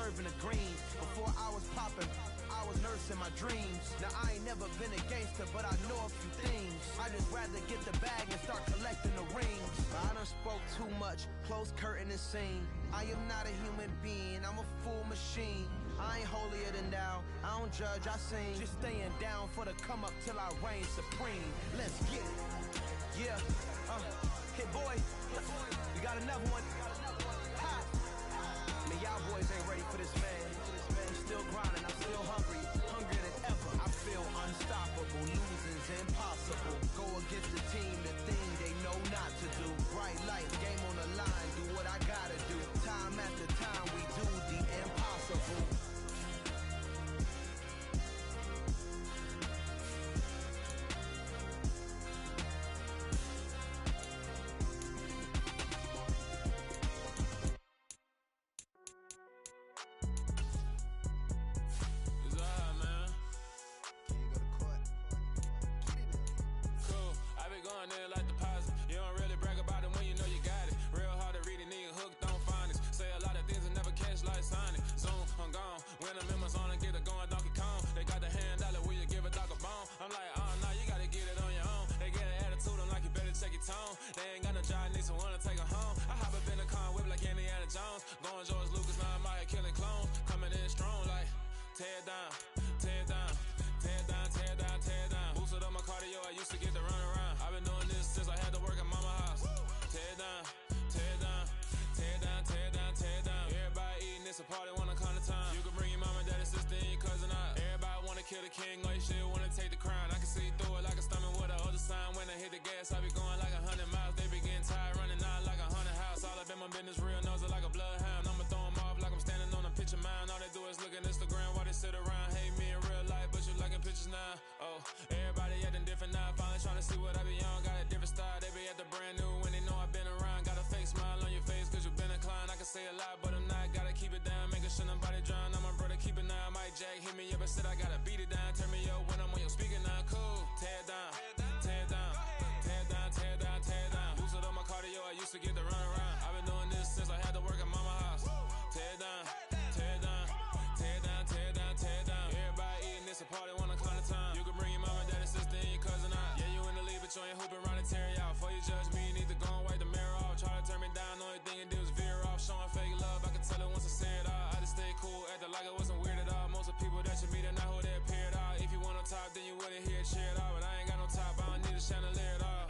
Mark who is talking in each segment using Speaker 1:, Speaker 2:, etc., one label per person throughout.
Speaker 1: serving the green. Before I was popping, I was nursing my dreams. Now I ain't never been a gangster, but I know a few things. I just rather get the bag and start collecting the rings. I done spoke too much, close curtain and scene. I am not a human being, I'm a full machine. I ain't holier than thou, I don't judge, I sing. Just staying down for the come up till I reign supreme. Let's get it, yeah, Hit boy, we got another one. Ha. Man, y'all boys ain't ready for this, man. I'm still grinding, I'm still hungry, hungrier than ever. I feel unstoppable, losing's impossible. Go against the team, the thing they know not to do. Bright lights, game on the line, do what I gotta do. Time after time, we do the impossible.
Speaker 2: Like deposit. You don't really brag about it when you know you got it. Real hard to read a nigga hooked on phonics. Say a lot of things and never catch like Sonic. Zoom, I'm gone. When I'm in my zone and get it going Donkey Kong. They got the hand dollar, will you give a dog a bone? I'm like, oh no, you gotta get it on your own. They get an attitude, I'm like, you better check your tone. They ain't got no job, need someone to take her home. I hop up in the car, whip like Indiana Jones. Going George Lucas, now I'm out here killing clones. Coming in strong like, tear down, tear down. Tear down, tear down, tear down. Boosted up my cardio, I used to get to run around. I've been doing this since I had to work at mama house. Tear down, tear down, tear down, tear down, tear down. Everybody eating, it's a party, wanna come to time. You can bring your mama, daddy, sister, and your cousin out. Everybody wanna kill the king, or you shit wanna take the crown. I can see through it like a stomach with a other sign. When I hit the gas, I be going like 100 miles. They be getting tired, running out like 100 house. All up in my business, real nose like a bloodhound. I'ma throw them off like I'm standing on a picture mound. All they do is look at Instagram while they sit around. Hate me in real life, but you liking pictures now. Oh, everybody acting different now. Finally trying to see what I be on. Got a different style, they be at the brand new when they know I've been around. Got a fake smile on your face cause you been inclined. I can say a lot, but I'm not. Gotta keep it down, making sure nobody drown. I'm my brother, keep it now. Mike Jack hit me up and said I gotta beat it down. Turn me up when I'm on your speaker now. Cool, tear down, tear down, tear down, tear down, tear down. Boosted up my cardio, I used to get to run around. I've been doing this since I had to work at mama house. Tear down, tear down, tear down, tear down, tear down. Everybody eating, it's a party, wanna come to time. You can bring your mama, daddy, sister, and your cousin out. Yeah, you in the lead, but you ain't hooping around and tear you out. Before you judge me, you need to go and wipe the mirror off. Try to turn me down, the only thing you did was veer off. Showing fake love, I can tell it once I say it all. I just stay cool, acting like it wasn't weird at all. Most of the people that you meet are not who they appear at all. If you want on top, then you wouldn't hear it cheer at all. But I ain't got no top, I don't need a chandelier at all.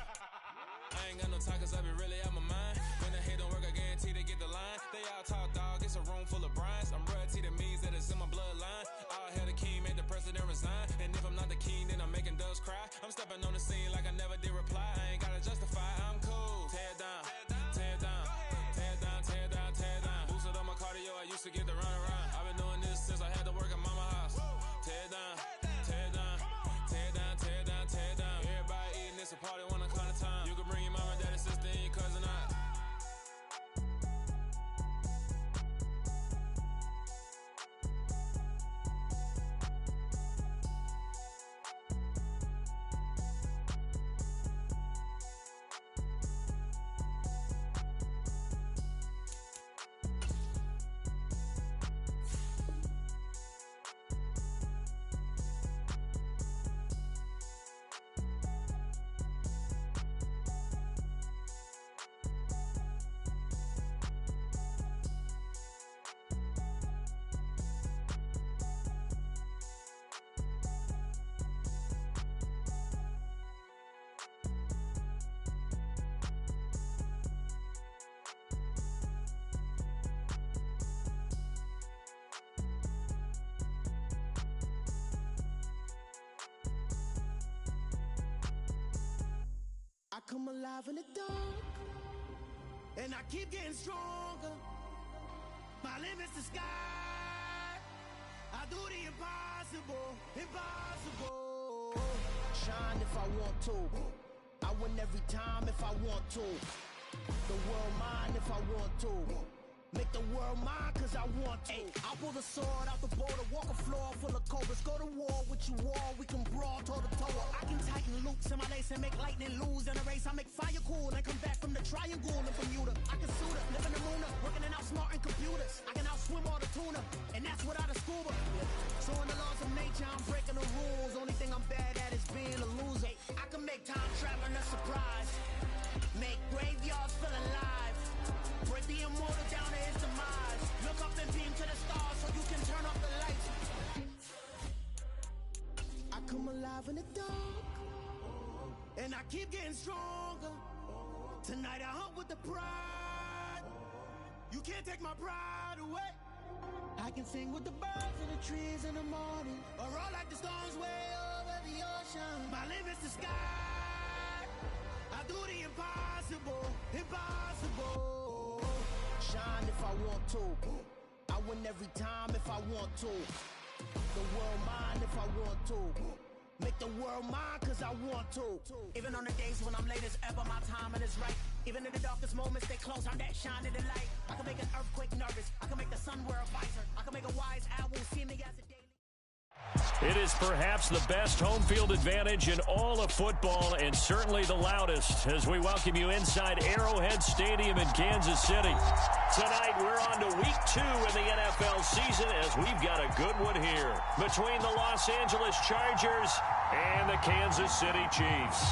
Speaker 2: I ain't got no talk cause I be really out my mind. When the hate don't work, I guarantee they get the line. They all talk dog, it's a room full of Bryans. I'm royalty, that means that it's in my bloodline. All hell the king, made the president resign. And if I'm not the king, then I'm making doves cry. I'm stepping on the scene like I never did reply. I ain't gotta justify, I'm cool. Tear down, tear down, tear down, tear down, tear down. Boosted up my cardio, I used to get to run around. I've been doing this since I had to work at mama house. Tear down, tear down, tear down, tear down, tear down. Everybody eating, it's a party, wanna come to time. You can bring your mama, daddy, sister, and your cousin out.
Speaker 3: I come alive in the dark, and I keep getting stronger. My limit's the sky. I do the impossible, impossible. Shine if I want to. I win every time if I want to. The world mine if I want to. Make the world mine cause I want to. I pull the sword out the border, walk a floor full of cobras. Go to war with you all, we can brawl toe to toe. I can tighten loops in my lace and make lightning lose in a race. I make fire cool and come back from the triangle in Bermuda. I can suit up, live in the moon, working and outsmarting computers. I can outswim all the tuna. and that's without a scuba. So in the laws of nature, I'm breaking the rules. Only thing I'm bad at is being a loser. I can make time traveling a surprise. Make graveyards feel alive. Break the immortal down to his demise. Look up and beam to the stars so you can turn off the lights. I come alive in the dark, and I keep getting stronger. Tonight I hunt with the pride. You can't take my pride away. I can sing with the birds and the trees in the morning, or roll like the storms way over the ocean. My limit's the sky. I do the impossible, impossible. Shine if I want to. I win every time if I want to. The world mine if I want to. Make the world mine cause I want to. Even on the days when I'm late as ever, my timing is right. Even in the darkest moments, stay close, I'm that shining the light. I can make an earthquake nervous. I can make the sun wear a visor. I can make a wise owl see me as a daily.
Speaker 4: It is perhaps the best home field advantage in all of football, and certainly the loudest, as we welcome you inside Arrowhead Stadium in Kansas City. Tonight, we're on to week 2 in the NFL season, as we've got a good one here between the Los Angeles Chargers and the Kansas City Chiefs.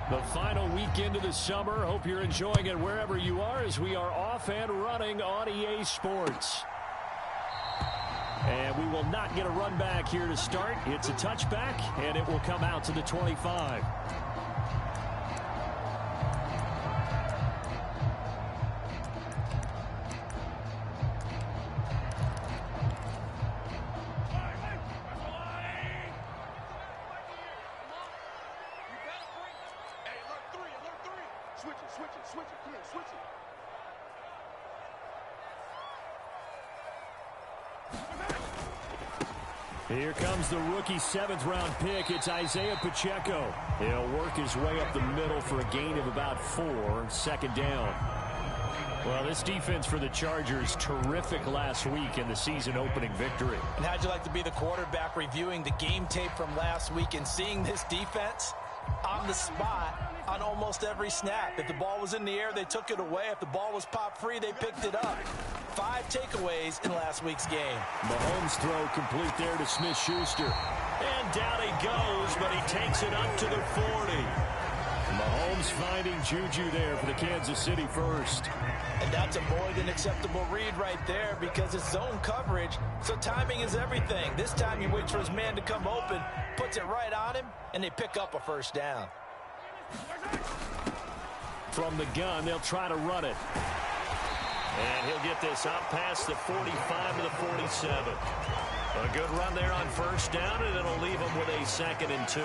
Speaker 4: The final weekend of the summer. Hope you're enjoying it wherever you are, as we are off and running on EA Sports. And we will not get a run back here to start. It's a touchback, and it will come out to the 25.
Speaker 5: Switch it, come on, switch it.
Speaker 4: Here comes the rookie 7th-round pick. It's Isaiah Pacheco. He'll work his way up the middle for a gain of about 4, second down. Well, this defense for the Chargers, terrific last week in the season-opening victory.
Speaker 6: And how'd you like to be the quarterback reviewing the game tape from last week and seeing this defense on the spot on almost every snap? If the ball was in the air, they took it away. If the ball was popped free, they picked it up. 5 takeaways in last week's game.
Speaker 4: Mahomes' throw complete there to Smith-Schuster. And down he goes, but he takes it up to the 40. Mahomes finding Juju there for the Kansas City first.
Speaker 6: And that's a more than acceptable read right there, because it's zone coverage, so timing is everything. This time he waits for his man to come open, puts it right on him, and they pick up a first down.
Speaker 4: From the gun, they'll try to run it. And he'll get this out past the 45 to the 47. A good run there on first down, and it'll leave them with a 2nd and 2.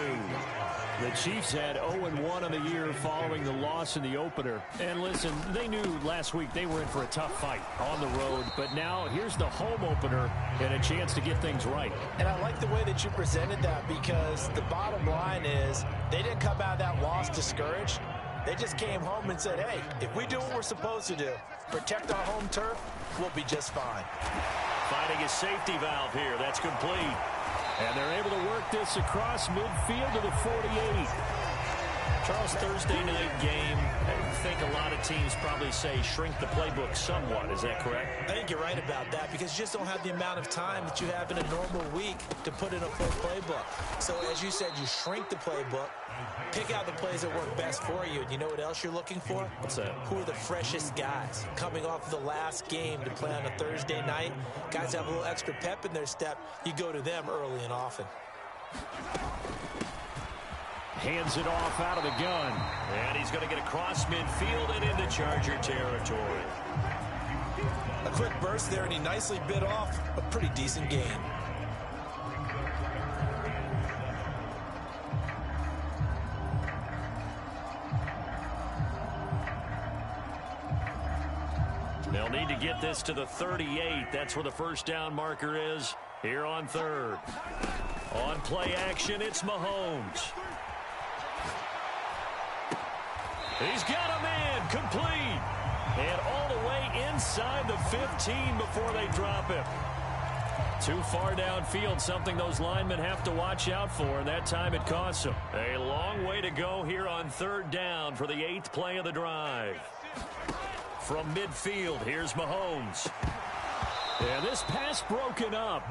Speaker 4: The Chiefs had 0-1 on the year following the loss in the opener. And listen, they knew last week they were in for a tough fight on the road. But now here's the home opener and a chance to get things right.
Speaker 6: And I like the way that you presented that, because the bottom line is they didn't come out of that loss discouraged. They just came home and said, hey, if we do what we're supposed to do, protect our home turf, we'll be just fine.
Speaker 4: Finding a safety valve here. That's complete. And they're able to work this across midfield to the 48. Charles, Thursday night game, I think a lot of teams probably say shrink the playbook somewhat. Is that correct?
Speaker 6: I think you're right about that, because you just don't have the amount of time that you have in a normal week to put in a full playbook. So as you said, you shrink the playbook, pick out the plays that work best for you. And you know what else you're looking for?
Speaker 4: What's that?
Speaker 6: Who are the freshest guys coming off of the last game to play on a Thursday night? Guys have a little extra pep in their step. You go to them early and often.
Speaker 4: Hands it off out of the gun. And he's going to get across midfield and into Charger territory.
Speaker 6: A quick burst there, and he nicely bit off a pretty decent gain.
Speaker 4: They'll need to get this to the 38. That's where the first down marker is here on 3rd. On play action, it's Mahomes. He's got a man complete. And all the way inside the 15 before they drop him. Too far downfield, something those linemen have to watch out for, and that time it costs them. A long way to go here on 3rd down for the 8th play of the drive. From midfield, here's Mahomes. And this pass broken up.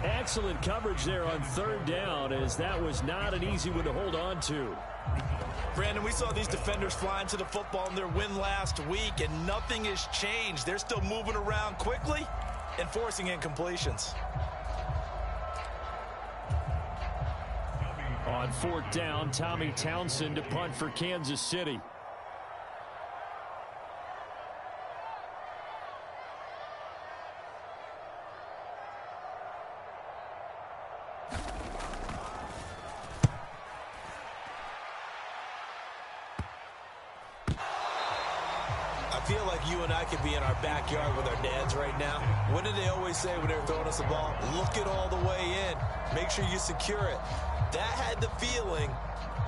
Speaker 4: Excellent coverage there on 3rd down, as that was not an easy one to hold on to.
Speaker 6: Brandon, we saw these defenders flying to the football in their win last week, and nothing has changed. They're still moving around quickly and forcing incompletions.
Speaker 4: On 4th down, Tommy Townsend to punt for Kansas City.
Speaker 6: I feel like you and I could be in our backyard with our dads right now. What did they always say when they were throwing us the ball? Look it all the way in. Make sure you secure it. That had the feeling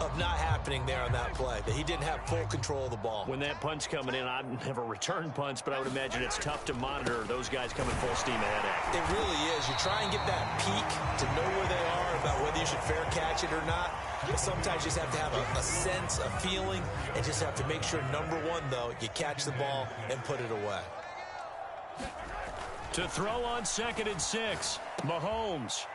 Speaker 6: of not happening there on that play, that he didn't have full control of the ball.
Speaker 4: When that punt's coming in, I've never returned punts, but I would imagine it's tough to monitor those guys coming full steam ahead at you.
Speaker 6: It really is. You try and get that peek to know where they are, about whether you should fair catch it or not. But sometimes you just have to have a sense, a feeling, and just have to make sure, number one, though, you catch the ball and put it away.
Speaker 4: To throw on 2nd and 6, Mahomes.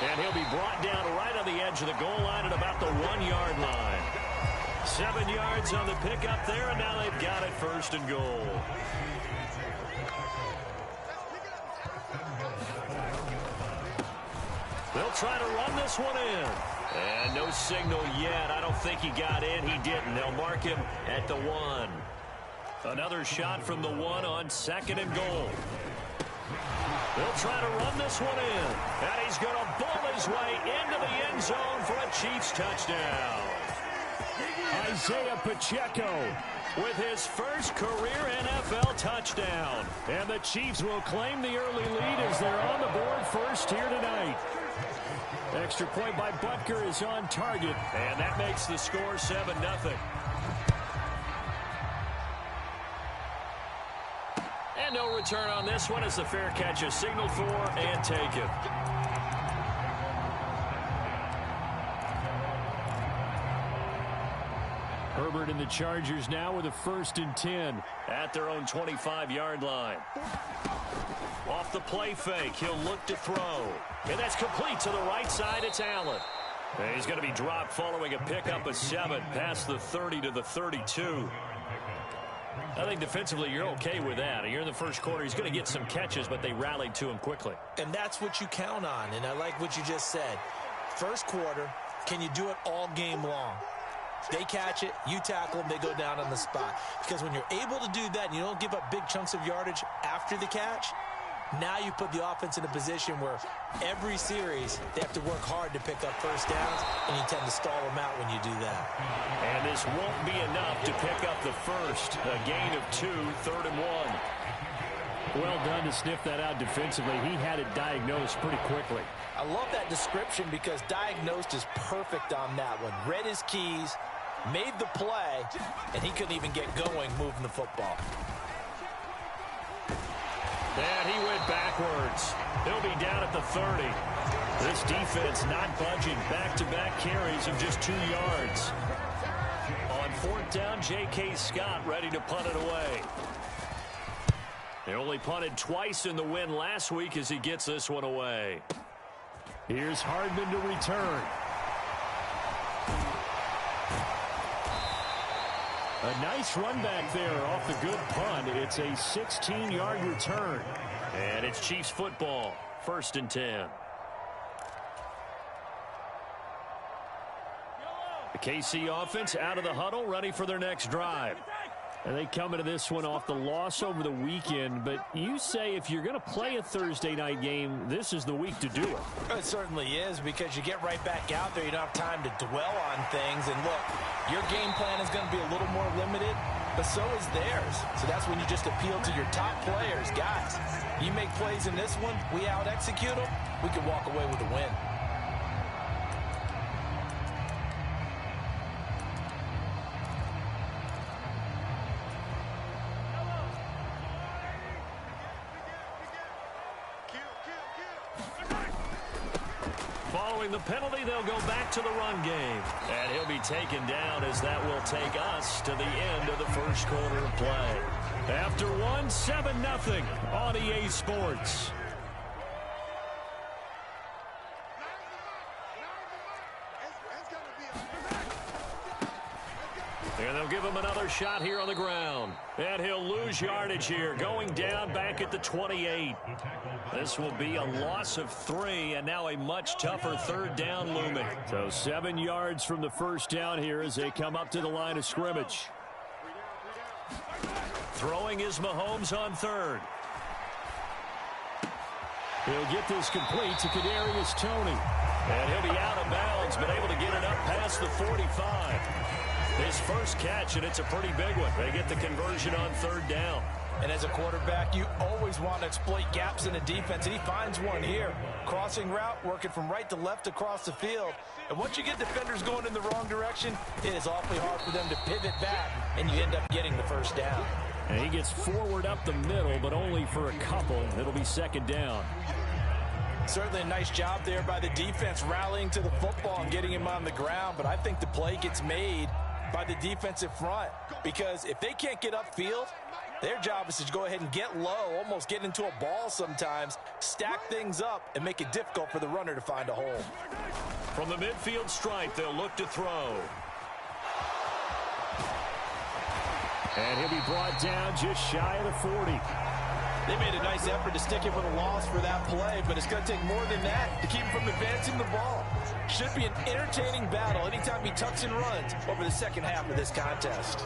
Speaker 4: And he'll be brought down right on the edge of the goal line at about the 1-yard line. 7 yards on the pickup there, and now they've got it 1st and goal. They'll try to run this one in. And no signal yet. I don't think he got in. He didn't. They'll mark him at the 1. Another shot from the 1 on 2nd and goal. They'll try to run this one in. And he's going to bull his way into the end zone for a Chiefs touchdown. Isaiah Pacheco with his first career NFL touchdown. And the Chiefs will claim the early lead as they're on the board first here tonight. Extra point by Butker is on target, and that makes the score 7-0. And no return on this one as the fair catch is signaled for and taken. Herbert and the Chargers now with a 1st and 10 at their own 25-yard line. Off the play fake, he'll look to throw. And that's complete to the right side. It's Allen. And he's going to be dropped following a pickup of 7 past the 30 to the 32. I think defensively you're okay with that. You're in the first quarter. He's going to get some catches, but they rallied to him quickly.
Speaker 6: And that's what you count on, and I like what you just said. First quarter, can you do it all game long? They catch it, you tackle them, they go down on the spot. Because when you're able to do that and you don't give up big chunks of yardage after the catch, now you put the offense in a position where every series they have to work hard to pick up first downs, and you tend to stall them out when you do that.
Speaker 4: And this won't be enough to pick up the first. A gain of 2, 3rd and 1. Well done to sniff that out defensively. He had it diagnosed pretty quickly.
Speaker 6: I love that description because diagnosed is perfect on that one. Read his keys, made the play, and he couldn't even get going moving the football.
Speaker 4: And he went backwards. He'll be down at the 30. This defense not budging. Back-to-back carries of just 2 yards. On 4th down, J.K. Scott ready to punt it away. They only punted twice in the win last week as he gets this one away. Here's Hardman to return. A nice run back there off the good punt. It's a 16-yard return. And it's Chiefs football. 1st and 10. The KC offense out of the huddle, ready for their next drive. And they come into this one off the loss over the weekend. But you say if you're going to play a Thursday night game, this is the week to do it.
Speaker 6: It certainly is, because you get right back out there. You don't have time to dwell on things. And look, your game plan is going to be a little more limited, but so is theirs. So that's when you just appeal to your top players. Guys, you make plays in this one, we out-execute them, we can walk away with a win.
Speaker 4: Following the penalty, they'll go back to the run game. And he'll be taken down as that will take us to the end of the first quarter of play. After one, 7-0 on EA Sports. And they'll give him another shot here on the ground. And he'll lose yardage here, going down back at the 28. This will be a loss of 3, and now a much tougher third down looming. So 7 yards from the first down here as they come up to the line of scrimmage. Throwing is Mahomes on third. He'll get this complete to Kadarius Toney. And he'll be out of bounds, but able to get it up past the 45. His first catch, and it's a pretty big one. They get the conversion on third down.
Speaker 6: And as a quarterback, you always want to exploit gaps in the defense, and he finds one here. Crossing route, working from right to left across the field. And once you get defenders going in the wrong direction, it is awfully hard for them to pivot back, and you end up getting the first down.
Speaker 4: And he gets forward up the middle, but only for a couple. It'll be second down.
Speaker 6: Certainly a nice job there by the defense, rallying to the football and getting him on the ground. But I think the play gets made by the defensive front, because if they can't get upfield, their job is to go ahead and get low, almost get into a ball sometimes, stack things up, and make it difficult for the runner to find a hole.
Speaker 4: From the midfield stripe, they'll look to throw. And he'll be brought down just shy of the 40.
Speaker 6: They made a nice effort to stick him with a loss for that play, but it's going to take more than that to keep him from advancing the ball. Should be an entertaining battle anytime he tucks and runs over the second half of this contest.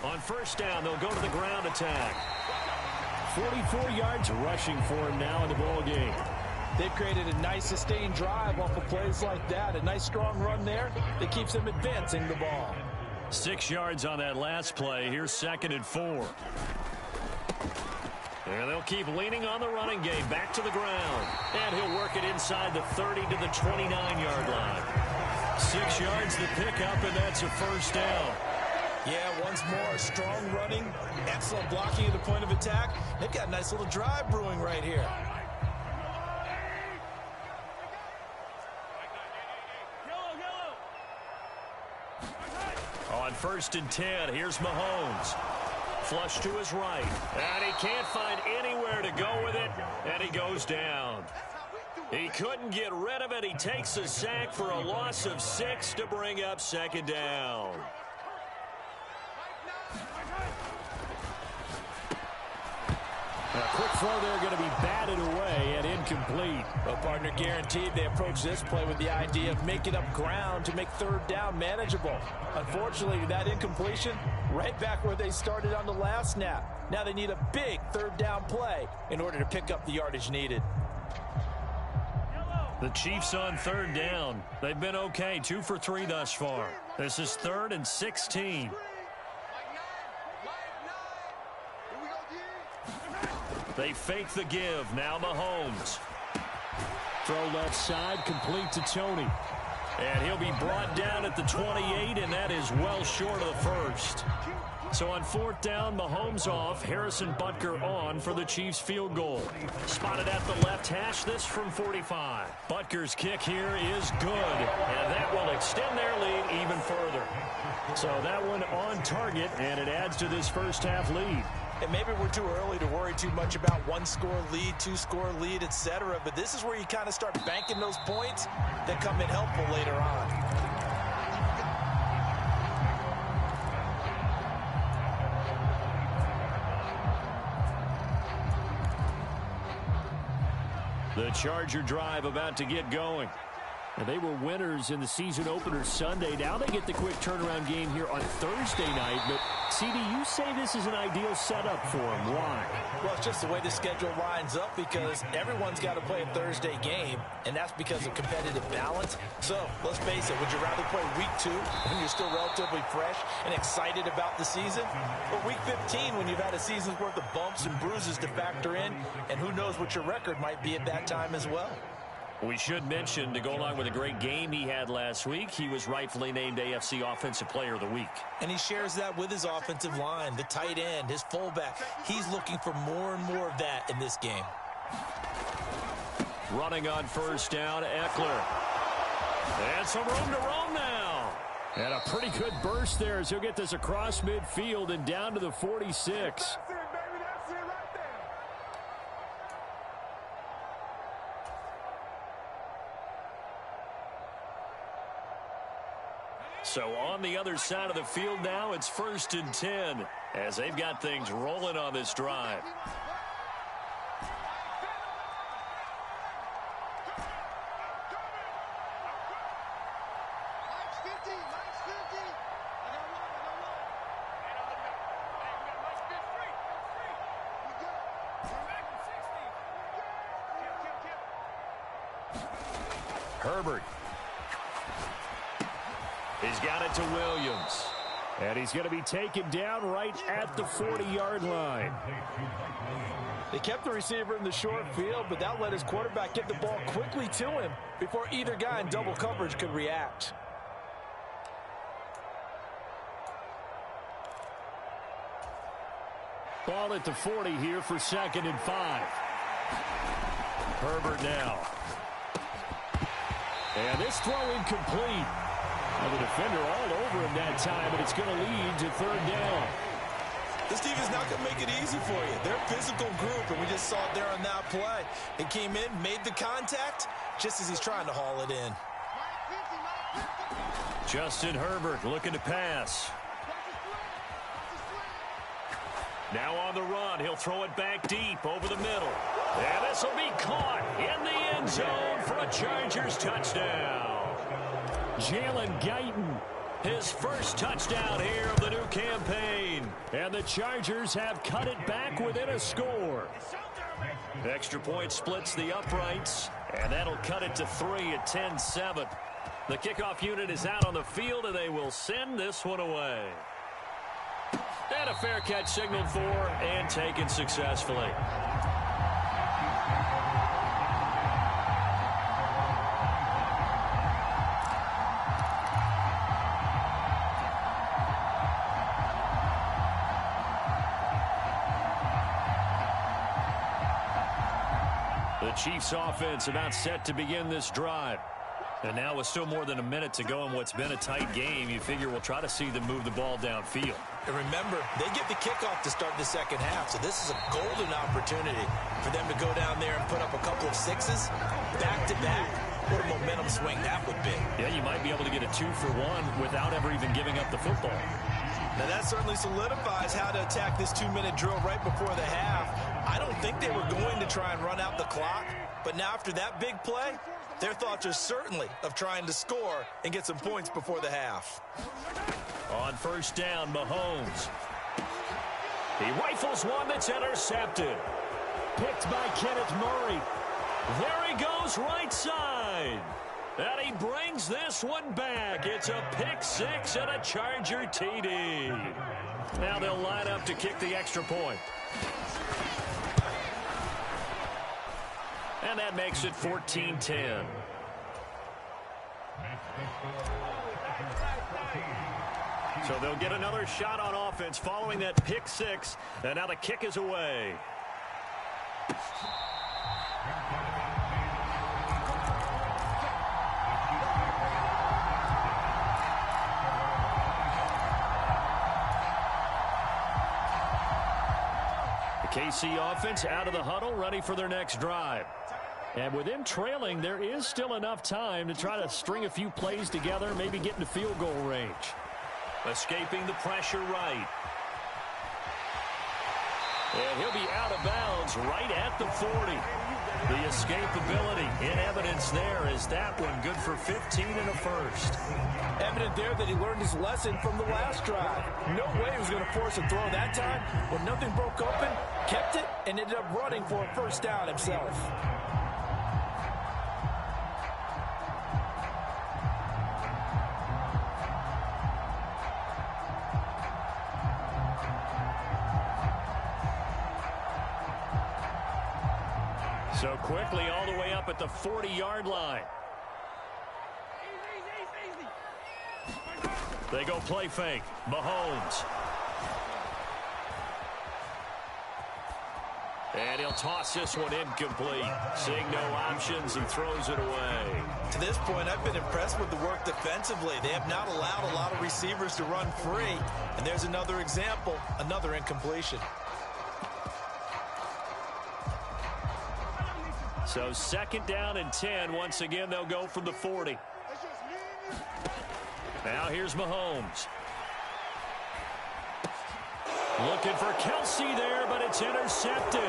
Speaker 4: On first down, they'll go to the ground attack. 44 yards rushing for him now in the ball game.
Speaker 6: They've created a nice sustained drive off of plays like that. A nice strong run there that keeps them advancing the ball.
Speaker 4: 6 yards on that last play. Here's 2nd and 4. And they'll keep leaning on the running game. Back to the ground. And he'll work it inside the 30 to the 29-yard line. 6 yards the pickup, and that's a first down.
Speaker 6: Yeah, once more, strong running, excellent blocking at the point of attack. They've got a nice little drive brewing right here.
Speaker 4: On 1st and 10, here's Mahomes. Flush to his right. And he can't find anywhere to go with it, and he goes down. He couldn't get rid of it. He takes a sack for a loss of 6 to bring up 2nd down. A quick throw there going to be batted away and incomplete.
Speaker 6: Well, partner, guaranteed they approach this play with the idea of making up ground to make third down manageable. Unfortunately, that incompletion, right back where they started on the last snap. Now they need a big third down play in order to pick up the yardage needed.
Speaker 4: The Chiefs on third down. They've been okay, 2 for 3 thus far. This is 3rd and 16. They fake the give. Now Mahomes. Throw left side, complete to Toney. And he'll be brought down at the 28, and that is well short of the first. So on 4th down, Mahomes off, Harrison Butker on for the Chiefs field goal. Spotted at the left hash, this from 45. Butker's kick here is good, and that will extend their lead even further. So that one on target, and it adds to this first half lead.
Speaker 6: And maybe we're too early to worry too much about 1-score lead, 2-score lead, etc. But this is where you kind of start banking those points that come in helpful later on.
Speaker 4: The Charger drive about to get going. And they were winners in the season opener Sunday. Now they get the quick turnaround game here on Thursday night. But, CD, you say this is an ideal setup for them. Why?
Speaker 6: Well, it's just the way the schedule lines up because everyone's got to play a Thursday game, and that's because of competitive balance. So, let's face it, would you rather play week 2 when you're still relatively fresh and excited about the season? Or week 15 when you've had a season's worth of bumps and bruises to factor in, and who knows what your record might be at that time as well?
Speaker 4: We should mention, to go along with a great game he had last week, he was rightfully named AFC Offensive Player of the Week.
Speaker 6: And he shares that with his offensive line, the tight end, his fullback. He's looking for more and more of that in this game.
Speaker 4: Running on first down, Eckler. And some room to roam now. And a pretty good burst there as he'll get this across midfield and down to the 46. So on the other side of the field now, it's 1st and 10 as they've got things rolling on this drive. Herbert. He's got it to Williams. And he's going to be taken down right at the 40-yard line.
Speaker 6: They kept the receiver in the short field, but that let his quarterback get the ball quickly to him before either guy in double coverage could react.
Speaker 4: Ball at the 40 here for 2nd and 5. Herbert now. And this throw incomplete. Well, the defender all over him that time, but it's going to lead to 3rd down.
Speaker 6: This defense is not going to make it easy for you. They're a physical group, and we just saw it there on that play. It came in, made the contact, just as he's trying to haul it in.
Speaker 4: Justin Herbert looking to pass. Now on the run, he'll throw it back deep over the middle. And this will be caught in the end zone for a Chargers touchdown. Jalen Guyton, his first touchdown here of the new campaign. And the Chargers have cut it back within a score. Extra point splits the uprights, and that'll cut it to 3 at 10-7. The kickoff unit is out on the field, and they will send this one away. And a fair catch signaled for and taken successfully. The Chiefs offense about set to begin this drive. And now with still more than a minute to go in what's been a tight game, you figure we'll try to see them move the ball downfield.
Speaker 6: And remember, they get the kickoff to start the second half, so this is a golden opportunity for them to go down there and put up a couple of sixes back-to-back. What a momentum swing that would be.
Speaker 4: Yeah, you might be able to get a 2-for-1 without ever even giving up the football.
Speaker 6: Now that certainly solidifies how to attack this 2-minute drill right before the half. I don't think they were going to try and run out the clock, but now after that big play, their thoughts are certainly of trying to score and get some points before the half.
Speaker 4: On first down, Mahomes. He rifles one that's intercepted. Picked by Kenneth Murray. There he goes right side. And he brings this one back. It's a pick six and a Charger TD. Now they'll line up to kick the extra point. And that makes it 14-10. So they'll get another shot on offense following that pick six. And now the kick is away. The KC offense out of the huddle, ready for their next drive. And with them trailing, there is still enough time to try to string a few plays together, maybe get into field goal range. Escaping the pressure right. And he'll be out of bounds right at the 40. The escapability in evidence there is that one good for 15 and a first.
Speaker 6: Evident there that he learned his lesson from the last drive. No way he was going to force a throw that time. When nothing broke open, kept it, and ended up running for a first down himself.
Speaker 4: So quickly all the way up at the 40-yard line. They go play fake. Mahomes. And he'll toss this one incomplete. Seeing no options, he throws it away.
Speaker 6: To this point, I've been impressed with the work defensively. They have not allowed a lot of receivers to run free. And there's another example, another incompletion.
Speaker 4: So 2nd down and 10. Once again, they'll go from the 40. Now here's Mahomes. Looking for Kelsey there, but it's intercepted.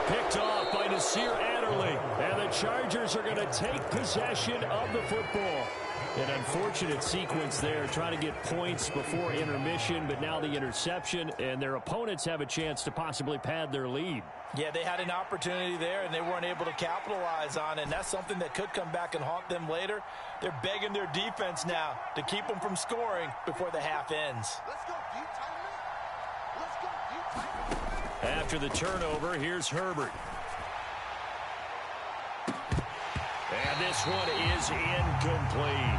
Speaker 4: Picked off by Nasir Adderley. And the Chargers are going to take possession of the football. An unfortunate sequence there, trying to get points before intermission, but now the interception, and their opponents have a chance to possibly pad their lead.
Speaker 6: Yeah, they had an opportunity there, and they weren't able to capitalize on it, and that's something that could come back and haunt them later. They're begging their defense now to keep them from scoring before the half ends.
Speaker 5: Let's go deep, tight. Let's go deep, tight.
Speaker 4: After the turnover, here's Herbert. And this one is incomplete.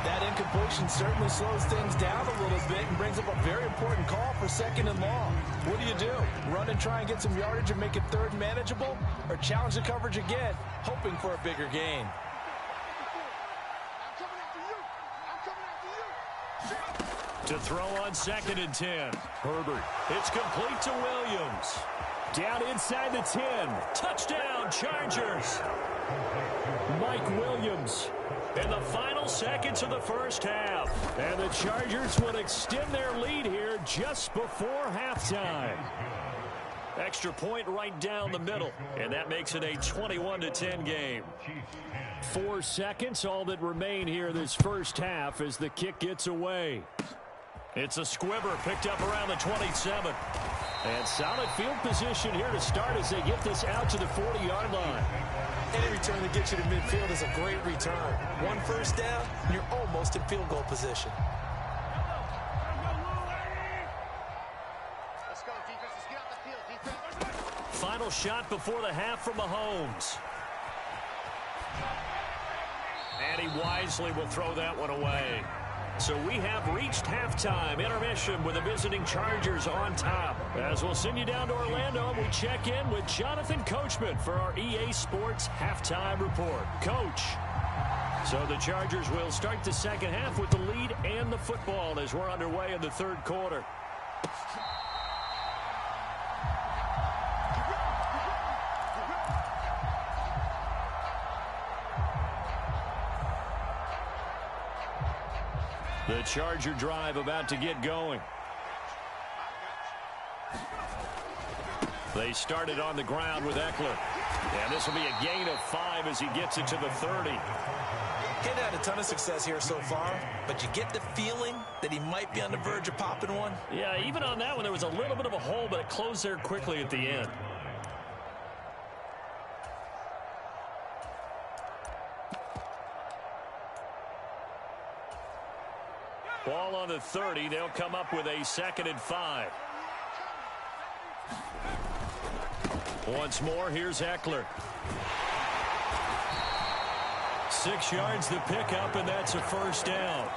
Speaker 6: That incompletion certainly slows things down a little bit and brings up a very important call for 2nd and long. What do? Run and try and get some yardage and make it 3rd manageable? Or challenge the coverage again, hoping for a bigger gain?
Speaker 4: To throw on 2nd and 10. Herbert. It's complete to Williams. Down inside the 10. Touchdown, Chargers. Mike Williams in the final seconds of the first half. And the Chargers would extend their lead here just before halftime. Extra point right down the middle. And that makes it a 21-10 game. 4 seconds, all that remain here this first half as the kick gets away. It's a squibber picked up around the 27. And solid field position here to start as they get this out to the 40-yard line.
Speaker 6: Any return that gets you to midfield is a great return. 1 first down, you're almost in field goal position.
Speaker 5: Let's go, defense. Let's get on the field, defense.
Speaker 4: Final shot before the half from Mahomes. And he wisely will throw that one away. So we have reached halftime, intermission with the visiting Chargers on top. As we'll send you down to Orlando, we check in with Jonathan Coachman for our EA Sports Halftime Report. Coach. So the Chargers will start the second half with the lead and the football as we're underway in the 3rd quarter. The Charger drive about to get going. They started on the ground with Eckler. And this will be a gain of 5 as he gets it to the 30.
Speaker 6: He's had a ton of success here so far, but you get the feeling that he might be on the verge of popping one.
Speaker 4: Yeah, even on that one, there was a little bit of a hole, but it closed there quickly at the end. Ball on the 30. They'll come up with a 2nd and 5. Once more, here's Eckler. 6 yards the pickup, and that's a first down.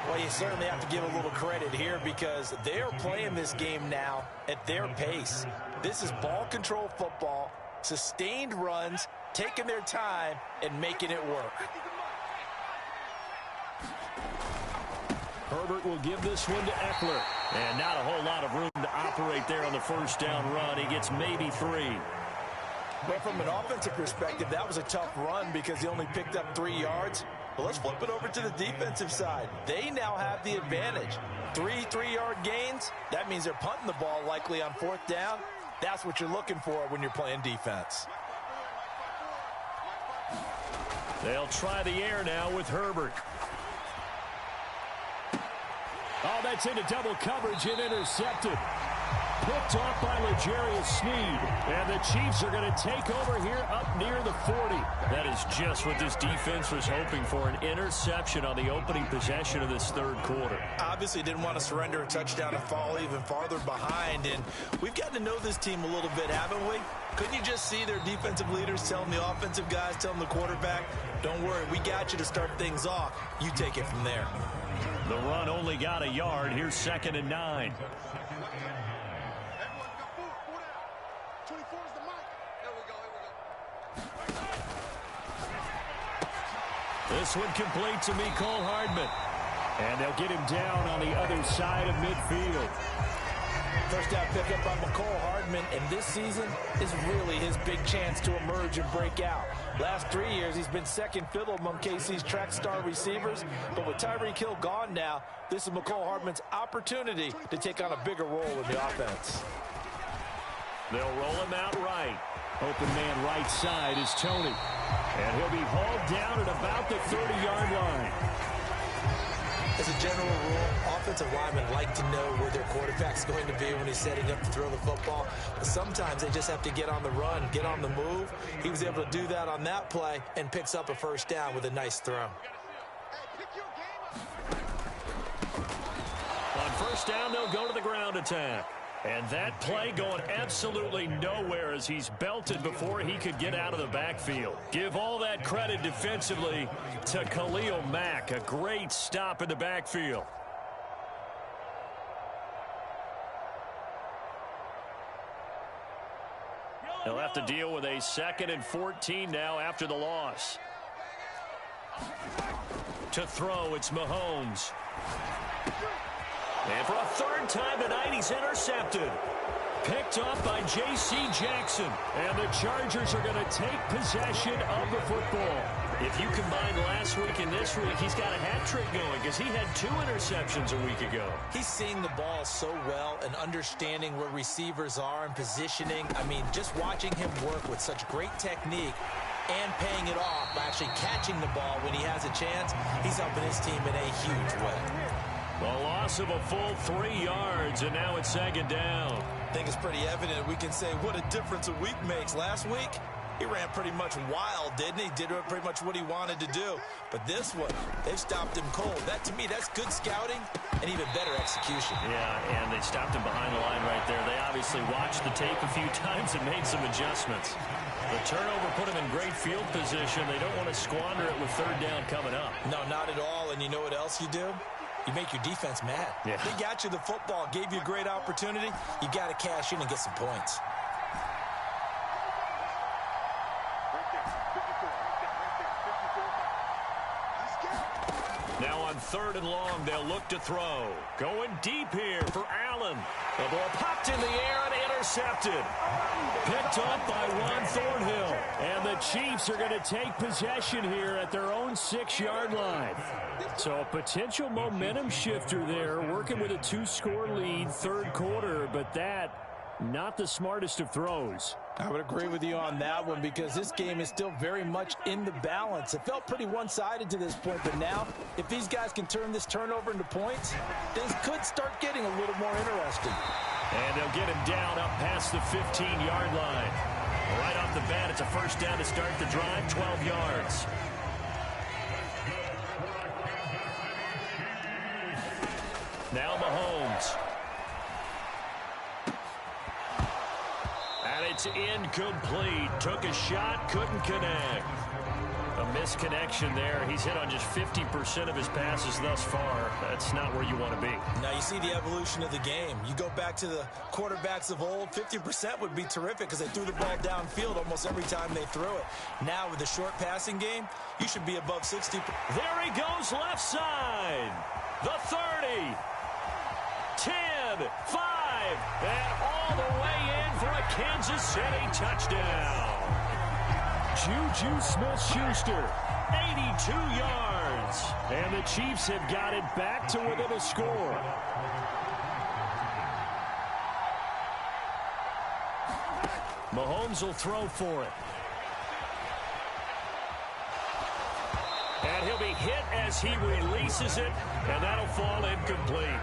Speaker 6: Well, you certainly have to give a little credit here because they're playing this game now at their pace. This is ball control football, sustained runs, taking their time, and making it work.
Speaker 4: Herbert will give this one to Eckler. And not a whole lot of room to operate there on the first down run. He gets maybe 3.
Speaker 6: Well, from an offensive perspective, that was a tough run because he only picked up 3 yards. But let's flip it over to the defensive side. They now have the advantage. 3 3-yard gains. That means they're punting the ball likely on 4th down. That's what you're looking for when you're playing defense.
Speaker 4: They'll try the air now with Herbert. Oh, that's into double coverage and intercepted. picked off by L'Jarius Sneed. And the Chiefs are going to take over here up near the 40. That is just what this defense was hoping for, an interception on the opening possession of this third quarter.
Speaker 6: Obviously didn't want to surrender a touchdown and fall even farther behind. And we've gotten to know this team a little bit, haven't we? Couldn't you just see their defensive leaders telling the offensive guys, telling the quarterback, don't worry, we got you to start things off. You take it from there.
Speaker 4: The run only got a yard. Here's 2nd and 9. This one complete to Mecole Hardman. And they'll get him down on the other side of midfield.
Speaker 6: First down pickup by Mecole Hardman, and this season is really his big chance to emerge and break out. Last 3 years, he's been second fiddle among KC's track star receivers, but with Tyreek Hill gone now, this is Mecole Hardman's opportunity to take on a bigger role in the offense.
Speaker 4: They'll roll him out right. Open man right side is Toney. And he'll be hauled down at about the 30-yard line.
Speaker 6: As a general rule, offensive linemen like to know where their quarterback's going to be when he's setting up to throw the football. But sometimes they just have to get on the run, get on the move. He was able to do that on that play and picks up a first down with a nice throw.
Speaker 4: On first down, they'll go to the ground attack. And that play going absolutely nowhere as he's belted before he could get out of the backfield. Give all that credit defensively to Khalil Mack. A great stop in the backfield. They'll have to deal with a 2nd and 14 now after the loss. To throw, it's Mahomes. And for a third time tonight, he's intercepted. Picked off by J.C. Jackson. And the Chargers are going to take possession of the football. If you combine last week and this week, he's got a hat trick going because he had 2 interceptions a week ago.
Speaker 6: He's seeing the ball so well and understanding where receivers are and positioning. I mean, just watching him work with such great technique and paying it off by actually catching the ball when he has a chance, he's helping his team in a huge way.
Speaker 4: A loss of a full 3 yards, and now it's 2nd down.
Speaker 6: I think it's pretty evident. We can say what a difference a week makes. Last week, he ran pretty much wild, didn't he? Did pretty much what he wanted to do. But this one, they've stopped him cold. That, to me, that's good scouting and even better execution.
Speaker 4: Yeah, and they stopped him behind the line right there. They obviously watched the tape a few times and made some adjustments. The turnover put him in great field position. They don't want to squander it with 3rd down coming up.
Speaker 6: No, not at all. And you know what else you do? You make your defense mad.
Speaker 4: Yeah.
Speaker 6: They got you the football, gave you a great opportunity. You got to cash in and get some points.
Speaker 4: Now on 3rd and long, they'll look to throw. Going deep here for Allen. The ball popped in the air and intercepted. Picked up by Juan Thornhill. And the Chiefs are going to take possession here at their own 6-yard line. So a potential momentum shifter there, working with a 2-score lead, 3rd quarter, but that not the smartest of throws.
Speaker 6: I would agree with you on that one because this game is still very much in the balance. It felt pretty one-sided to this point, but now if these guys can turn this turnover into points, things could start getting a little more interesting.
Speaker 4: And they'll get him down up past the 15-yard line. Right off the bat, it's a first down to start the drive, 12 yards. Now Mahomes. And it's incomplete. Took a shot, couldn't connect. A misconnection there. He's hit on just 50% of his passes thus far. That's not where you want to be.
Speaker 6: Now you see the evolution of the game. You go back to the quarterbacks of old, 50% would be terrific because they threw the ball downfield almost every time they threw it. Now with the short passing game, you should be above 60%.
Speaker 4: There he goes left side. The 30. 10, 5, and all the way in for a Kansas City touchdown. Juju Smith-Schuster, 82 yards. And the Chiefs have got it back to within a score. Mahomes will throw for it. And he'll be hit as he releases it, and that'll fall incomplete.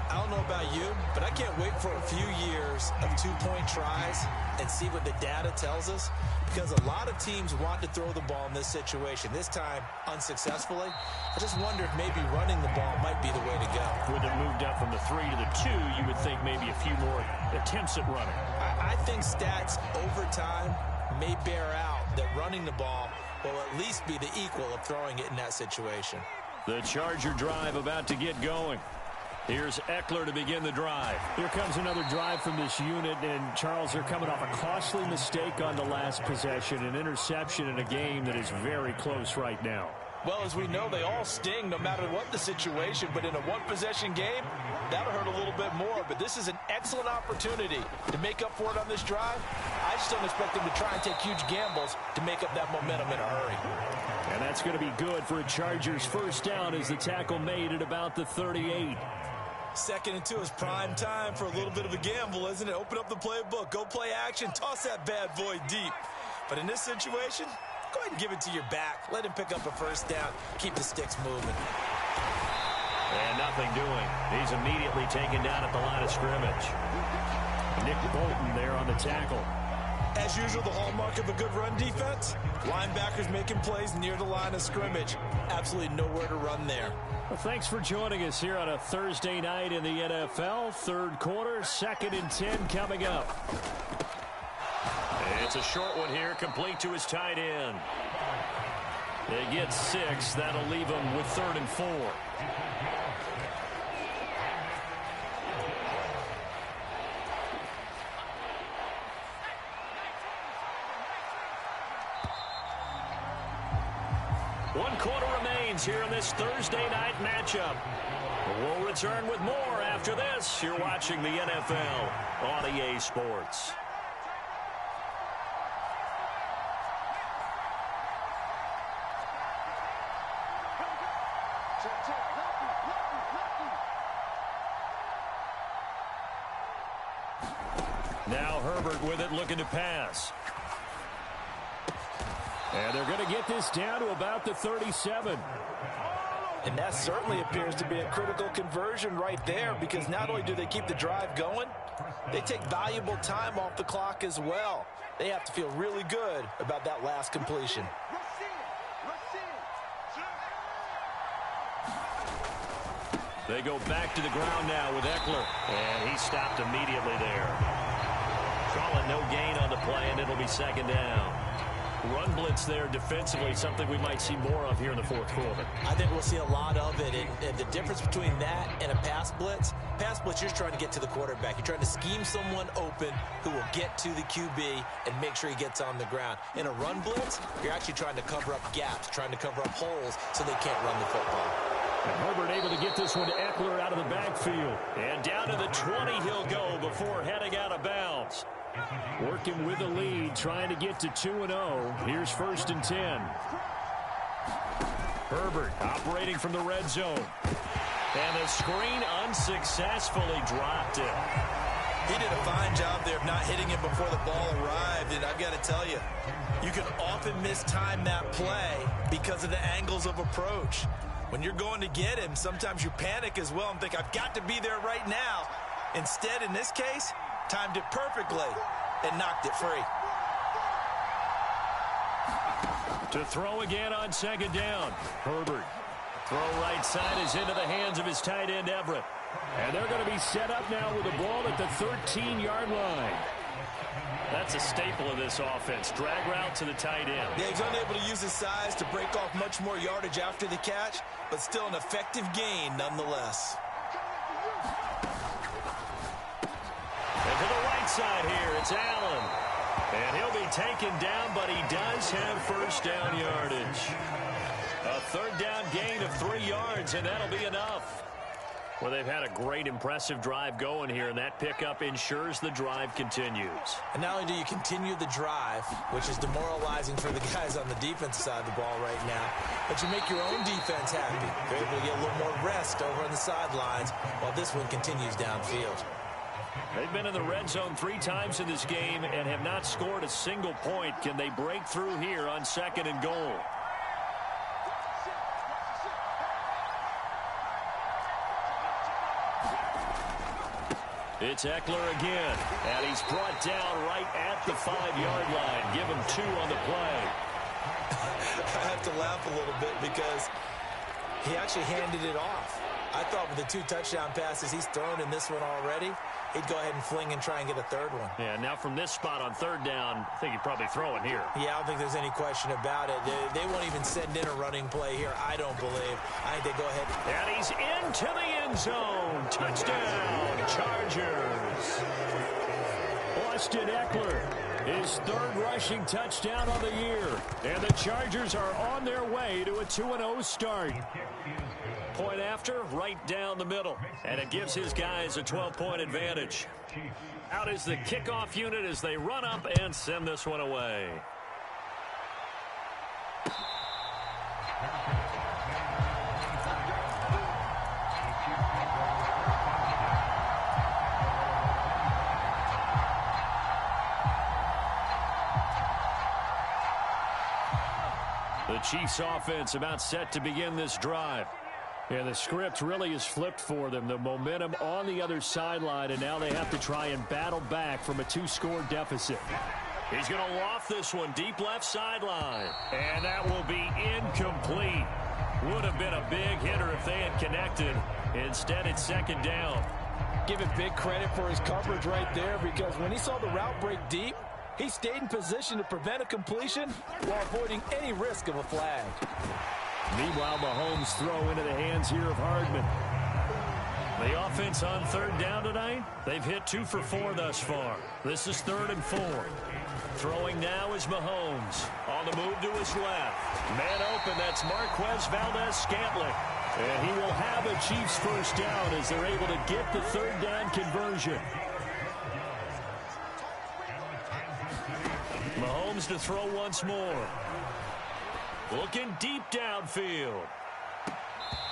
Speaker 6: I don't know about you, but I can't wait for a few years of two-point tries and see what the data tells us, because a lot of teams want to throw the ball in this situation. This time, unsuccessfully. I just wonder if maybe running the ball might be the way to go.
Speaker 4: With it moved up from the 3 to the 2, you would think maybe a few more attempts at running.
Speaker 6: I think stats over time may bear out that running the ball will at least be the equal of throwing it in that situation.
Speaker 4: The Charger drive about to get going. Here's Eckler to begin the drive. Here comes another drive from this unit, and Charles, they're coming off a costly mistake on the last possession, an interception in a game that is very close right now.
Speaker 6: Well, as we know, they all sting no matter what the situation, but in a one-possession game, that'll hurt a little bit more. But this is an excellent opportunity to make up for it on this drive. I just don't expect them to try and take huge gambles to make up that momentum in a hurry.
Speaker 4: And that's going to be good for a Chargers first down as the tackle made at about the 38.
Speaker 6: 2nd and 2 is prime time for a little bit of a gamble, isn't it? Open up the playbook, go play action, toss that bad boy deep. But in this situation, go ahead and give it to your back. Let him pick up a first down. Keep the sticks moving.
Speaker 4: And nothing doing. He's immediately taken down at the line of scrimmage. Nick Bolton there on the tackle.
Speaker 6: As usual, the hallmark of a good run defense, linebackers making plays near the line of scrimmage. Absolutely nowhere to run there.
Speaker 4: Well, thanks for joining us here on a Thursday night in the NFL. Third quarter, 2nd and 10 coming up. It's a short one here, complete to his tight end. They get 6. That'll leave them with 3rd and 4. One quarter remains here in this Thursday night matchup. We'll return with more after this. You're watching the NFL on EA Sports. Now Herbert with it, looking to pass. And they're going to get this down to about the 37.
Speaker 6: And that certainly appears to be a critical conversion right there, because not only do they keep the drive going, they take valuable time off the clock as well. They have to feel really good about that last completion.
Speaker 4: They go back to the ground now with Eckler. And he stopped immediately there. Call it no gain on the play, and it'll be 2nd down. Run blitz there defensively, something we might see more of here in the 4th quarter.
Speaker 6: I think we'll see a lot of it. And the difference between that and a pass blitz, you're just trying to get to the quarterback. You're trying to scheme someone open who will get to the QB and make sure he gets on the ground. In a run blitz, you're actually trying to cover up gaps, trying to cover up holes so they can't run the football.
Speaker 4: And Herbert able to get this one to Eckler out of the backfield. And down to the 20 he'll go before heading out of bounds. Working with the lead, trying to get to 2-0. Here's 1st and 10. Herbert operating from the red zone. And the screen unsuccessfully dropped it.
Speaker 6: He did a fine job there of not hitting it before the ball arrived. And I've got to tell you, you can often mistime that play because of the angles of approach. When you're going to get him, sometimes you panic as well and think, I've got to be there right now. Instead, in this case, timed it perfectly and knocked it free.
Speaker 4: To throw again on 2nd down. Herbert. Throw right side is into the hands of his tight end, Everett. And they're going to be set up now with the ball at the 13-yard line. That's a staple of this offense. Drag route to the tight end.
Speaker 6: Yeah, he's unable to use his size to break off much more yardage after the catch, but still an effective gain nonetheless.
Speaker 4: And to the right side here, it's Allen. And he'll be taken down, but he does have 1st down yardage. A 3rd down gain of 3 yards, and that'll be enough. Well, they've had a great, impressive drive going here, and that pickup ensures the drive continues.
Speaker 6: And not only do you continue the drive, which is demoralizing for the guys on the defensive side of the ball right now, but you make your own defense happy. They're able to get a little more rest over on the sidelines while this one continues downfield.
Speaker 4: They've been in the red zone 3 times in this game and have not scored a single point. Can they break through here on 2nd and goal? It's Eckler again, and he's brought down right at the 5-yard line. Give him 2 on the play.
Speaker 6: I have to laugh a little bit because he actually handed it off. I thought with the 2 touchdown passes he's thrown in this one already, he'd go ahead and fling and try and get a 3rd one.
Speaker 4: Yeah, now from this spot on 3rd down, I think he'd probably throw it here.
Speaker 6: Yeah, I don't think there's any question about it. They won't even send in a running play here, I don't believe. I think they go ahead.
Speaker 4: And he's into the end zone. Touchdown, Chargers. Austin Eckler, his 3rd rushing touchdown on the year. And the Chargers are on their way to a 2-0 start. Point after, right down the middle. And it gives his guys a 12-point advantage. Out is the kickoff unit as they run up and send this one away. The Chiefs offense about set to begin this drive. Yeah, the script really is flipped for them. The momentum on the other sideline, and now they have to try and battle back from a 2-score deficit. He's going to loft this one deep left sideline, and that will be incomplete. Would have been a big hitter if they had connected. Instead, it's 2nd down.
Speaker 6: Give it big credit for his coverage right there, because when he saw the route break deep, he stayed in position to prevent a completion while avoiding any risk of a flag.
Speaker 4: Meanwhile, Mahomes throw into the hands here of Hardman. The offense on 3rd down tonight, they've hit 2 for 4 thus far. This is 3rd and 4. Throwing now is Mahomes. On the move to his left. Man open, that's Marquez Valdes-Scantling. And he will have a Chiefs 1st down as they're able to get the 3rd down conversion. Mahomes to throw once more. Looking deep downfield.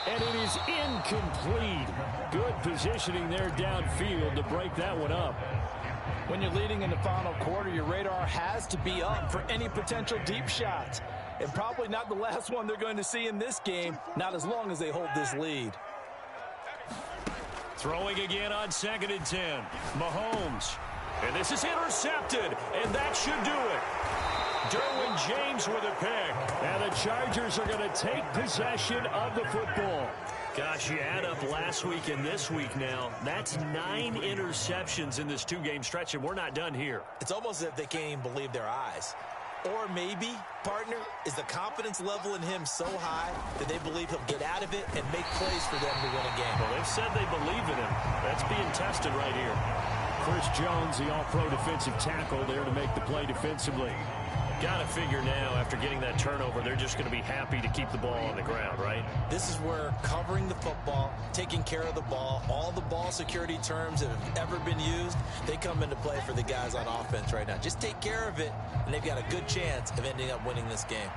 Speaker 4: And it is incomplete. Good positioning there downfield to break that one up.
Speaker 6: When you're leading in the final quarter, your radar has to be up for any potential deep shots. And probably not the last one they're going to see in this game, not as long as they hold this lead.
Speaker 4: Throwing again on 2nd and 10. Mahomes. And this is intercepted, and that should do it. Derwin James with a pick. And the Chargers are going to take possession of the football. Gosh, you add up last week and this week now. That's 9 interceptions in this 2-game stretch, and we're not done here.
Speaker 6: It's almost as if they can't even believe their eyes. Or maybe, partner, is the confidence level in him so high that they believe he'll get out of it and make plays for them to win a game.
Speaker 4: Well, they've said they believe in him. That's being tested right here. Chris Jones, the all-pro defensive tackle, there to make the play defensively. Got to figure now, after getting that turnover, they're just going to be happy to keep the ball on the ground, right?
Speaker 6: This is where covering the football, taking care of the ball, all the ball security terms that have ever been used, they come into play for the guys on offense right now. Just take care of it, and they've got a good chance of ending up winning this game.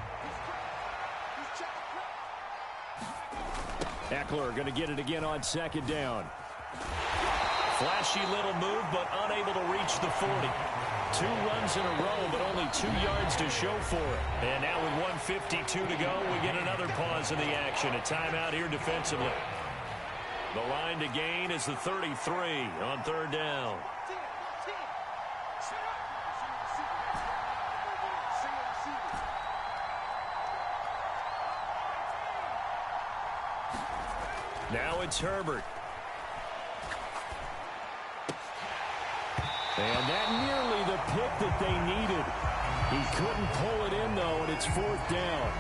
Speaker 4: Eckler going to get it again on 2nd down. Flashy little move, but unable to reach the 40. 2 runs in a row, but only 2 yards to show for it. And now with 1:52 to go, we get another pause in the action. A timeout here defensively. The line to gain is the 33 on 3rd down. Now it's Herbert. And that nearly the pick that they needed. He couldn't pull it in, though, and it's 4th down.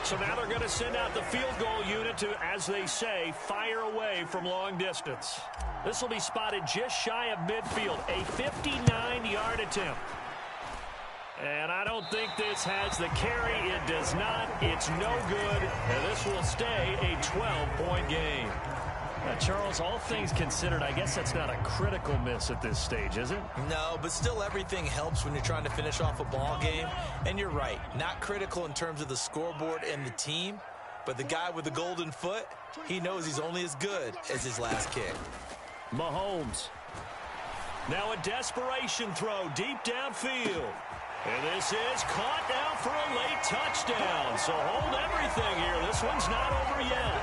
Speaker 4: So now they're going to send out the field goal unit to, as they say, fire away from long distance. This will be spotted just shy of midfield, a 59-yard attempt. And I don't think this has the carry. It does not. It's no good. And this will stay a 12-point game. Charles, all things considered, I guess that's not a critical miss at this stage, is it?
Speaker 6: No, but still everything helps when you're trying to finish off a ball game. And you're right, not critical in terms of the scoreboard and the team, but the guy with the golden foot, he knows he's only as good as his last kick.
Speaker 4: Mahomes. Now a desperation throw deep downfield. And this is caught now for a late touchdown. So hold everything here. This one's not over yet.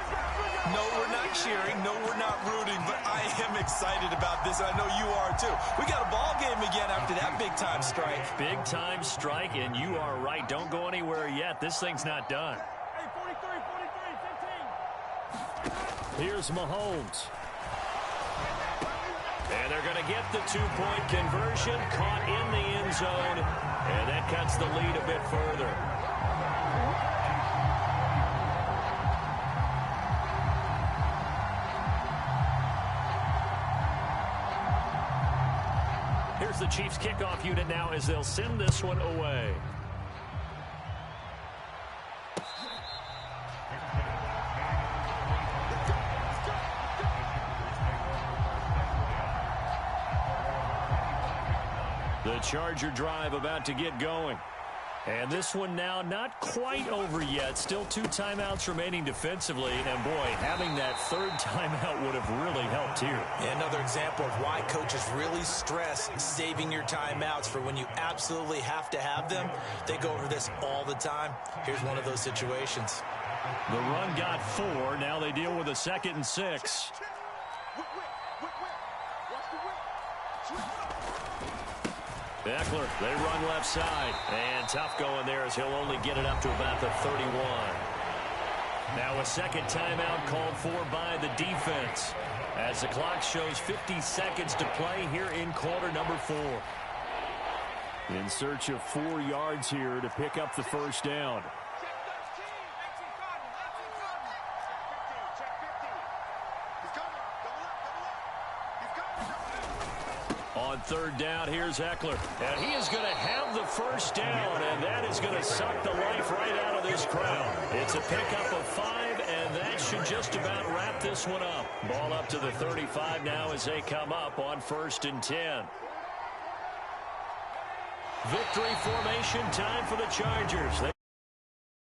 Speaker 6: No, we're not cheering. No, we're not rooting. But I am excited about this. I know you are, too. We got a ball game again after that big-time strike.
Speaker 4: Big-time strike, and you are right. Don't go anywhere yet. This thing's not done.
Speaker 5: Hey, 43, 15.
Speaker 4: Here's Mahomes. And they're going to get the two-point conversion, caught in the end zone, and that cuts the lead a bit further. Here's the Chiefs kickoff unit now as they'll send this one away. The Charger drive about to get going. And this one now not quite over yet. Still 2 timeouts remaining defensively. And, boy, having that third timeout would have really helped here.
Speaker 6: Yeah, another example of why coaches really stress saving your timeouts for when you absolutely have to have them. They go over this all the time. Here's one of those situations.
Speaker 4: The run got 4. Now they deal with a 2nd and 6. Eckler, they run left side. And tough going there as he'll only get it up to about the 31. Now a second timeout called for by the defense as the clock shows 50 seconds to play here in quarter number 4. In search of 4 yards here to pick up the first down. On third down, here's Eckler. And he is going to have the first down, and that is going to suck the life right out of this crowd. It's a pickup of 5, and that should just about wrap this one up. Ball up to the 35 now as they come up on 1st and 10. Victory formation time for the Chargers. They